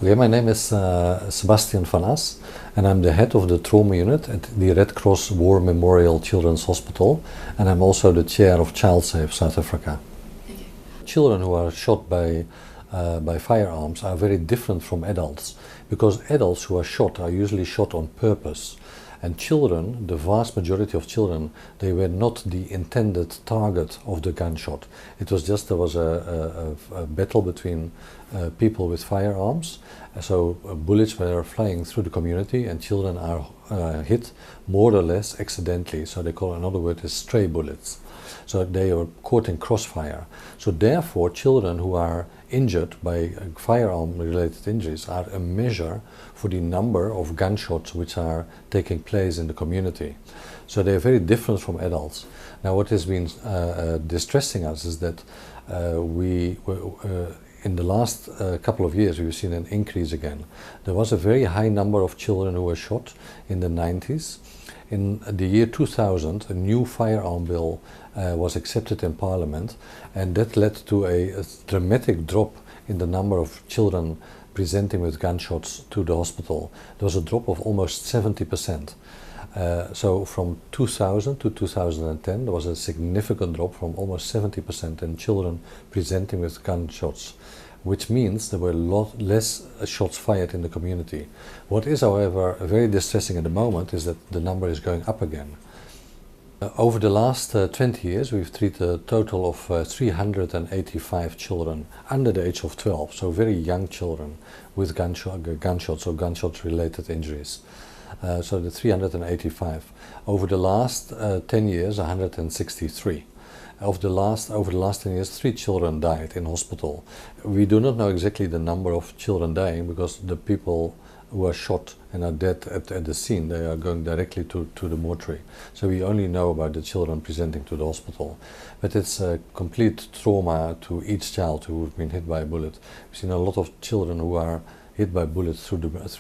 Okay, my name is Sebastian van As, and I'm the head of the trauma unit at the Red Cross War Memorial Children's Hospital, and I'm also the chair of ChildSafe South Africa. Children who are shot by firearms are very different from adults, because adults who are shot are usually shot on purpose. And children, the vast majority of children, they were not the intended target of the gunshot. It was just there was a battle between people with firearms. So bullets were flying through the community, and children are hit more or less accidentally. So they call another word is stray bullets. So they are caught in crossfire. So therefore, children who are injured by firearm-related injuries are a measure for the number of gunshots which are taking place in the community. So they are very different from adults. Now, what has been distressing us is that in the last couple of years, we've seen an increase again. There was a very high number of children who were shot in the 90s. In the year 2000, a new firearm bill was accepted in Parliament, and that led to a dramatic drop in the number of children presenting with gunshots to the hospital. There was a drop of almost 70%. So from 2000 to 2010, there was a significant drop from almost 70% in children presenting with gunshots, which means there were a lot less shots fired in the community. What is, however, very distressing at the moment is that the number is going up again. Over the last 20 years, we've treated a total of 385 children under the age of 12, so very young children with gunshots or gunshot-related injuries. So the 385. Over the last 10 years, 163. Over the last 10 years, 3 children died in hospital. We do not know exactly the number of children dying, because the people who are shot and are dead at the scene, they are going directly to the mortuary. So we only know about the children presenting to the hospital. But it's a complete trauma to each child who has been hit by a bullet. We've seen a lot of children who are hit by bullets through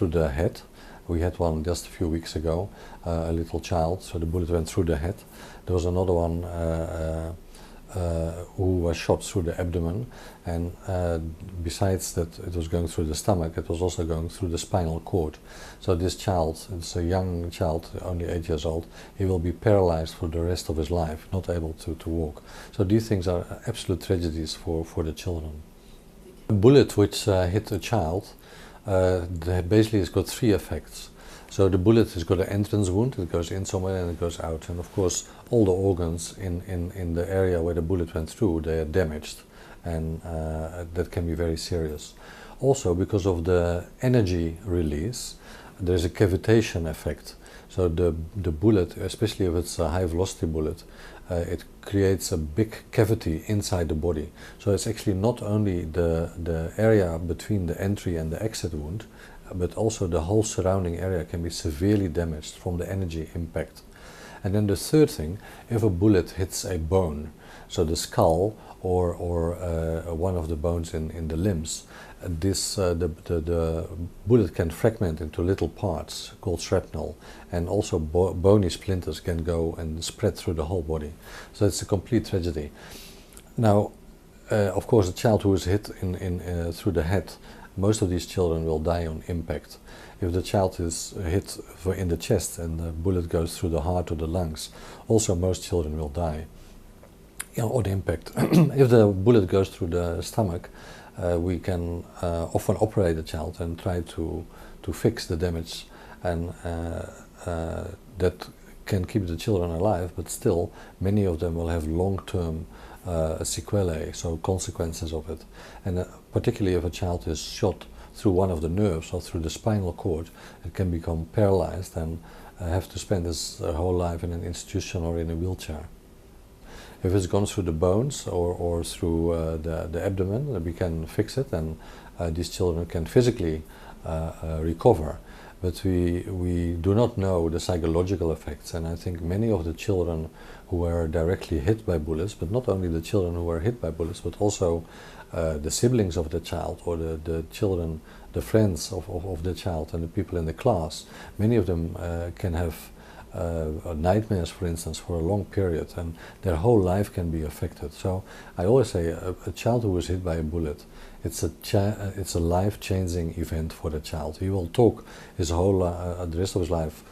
the head. We had one just a few weeks ago, a little child, so the bullet went through the head. There was another one who was shot through the abdomen, and besides that it was going through the stomach, it was also going through the spinal cord. So this child, it's a young child, only 8 years old, he will be paralyzed for the rest of his life, not able to walk. So these things are absolute tragedies for the children. A bullet which hit a child basically has got 3 effects. So the bullet has got an entrance wound, it goes in somewhere and it goes out. And of course, all the organs in the area where the bullet went through, they are damaged. And that can be very serious. Also, because of the energy release, there's a cavitation effect. So the bullet, especially if it's a high velocity bullet, it creates a big cavity inside the body. So it's actually not only the area between the entry and the exit wound, but also the whole surrounding area can be severely damaged from the energy impact. And then the third thing, if a bullet hits a bone, so the skull or one of the bones in the limbs, the bullet can fragment into little parts called shrapnel, and also bony splinters can go and spread through the whole body. So it's a complete tragedy. Now, of course, a child who is hit through the head, most of these children will die on impact. If the child is hit in the chest and the bullet goes through the heart or the lungs, also most children will die on impact. If the bullet goes through the stomach, we can often operate the child and try to fix the damage, and that can keep the children alive, but still many of them will have long-term sequelae, so consequences of it. And particularly if a child is shot through one of the nerves or through the spinal cord, it can become paralyzed and have to spend his whole life in an institution or in a wheelchair. If it's gone through the bones or through the abdomen, we can fix it, and these children can physically recover. But we do not know the psychological effects, and I think many of the children who were directly hit by bullets, but not only the children who were hit by bullets, but also the siblings of the child, or the children, the friends of the child and the people in the class, many of them can have nightmares, for instance, for a long period, and their whole life can be affected. So I always say a child who is hit by a bullet it's a life-changing event for the child. He will talk his whole the rest of his life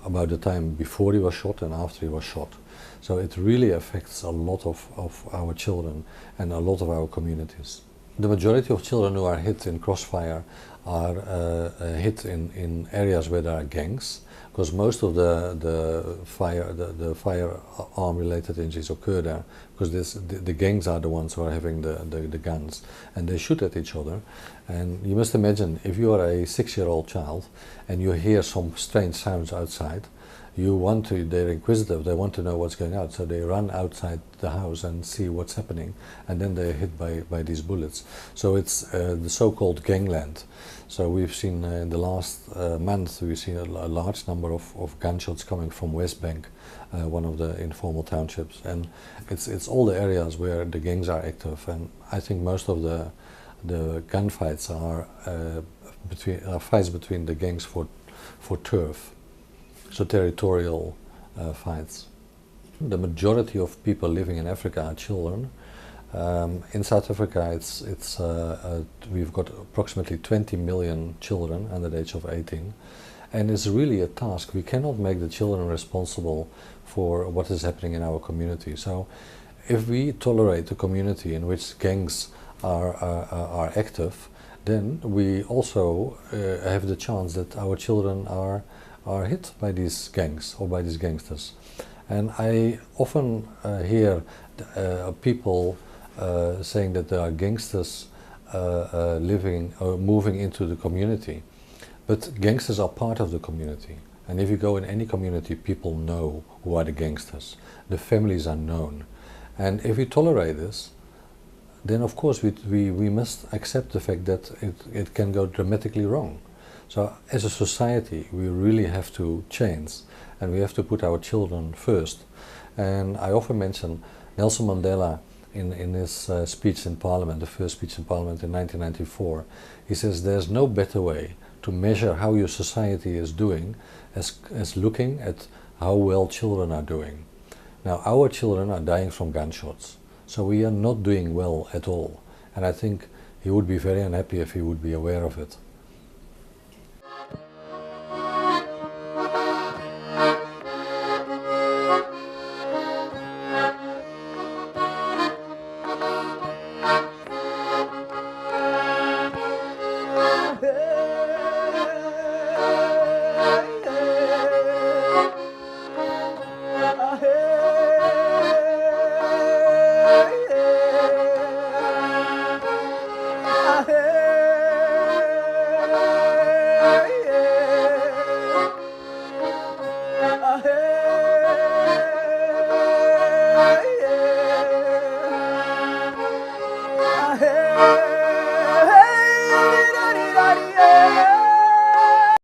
about the time before he was shot and after he was shot. So it really affects a lot of our children and a lot of our communities. The majority of children who are hit in crossfire are hit in areas where there are gangs, because most of the firearm related injuries occur there, because the gangs are the ones who are having the guns, and they shoot at each other. And you must imagine, if you are a 6-year-old child and you hear some strange sounds outside, they're inquisitive, they want to know what's going on, so they run outside the house and see what's happening, and then they're hit by these bullets. So it's the so-called gangland. So we've seen in the last month, we've seen a large number of gunshots coming from West Bank, one of the informal townships, and it's all the areas where the gangs are active. And I think most of the gunfights are fights between the gangs for turf. So territorial fights. The majority of people living in Africa are children. In South Africa, we've got approximately 20 million children under the age of 18, and it's really a task. We cannot make the children responsible for what is happening in our community. So, if we tolerate a community in which gangs are active, then we also have the chance that our children are hit by these gangs or by these gangsters. And I often hear people saying that there are gangsters living or moving into the community. But gangsters are part of the community. And if you go in any community, people know who are the gangsters. The families are known. And if we tolerate this, then of course we must accept the fact that it can go dramatically wrong. So as a society, we really have to change, and we have to put our children first. And I often mention Nelson Mandela in his speech in Parliament, the first speech in Parliament in 1994. He says there's no better way to measure how your society is doing as looking at how well children are doing. Now, our children are dying from gunshots, so we are not doing well at all. And I think he would be very unhappy if he would be aware of it.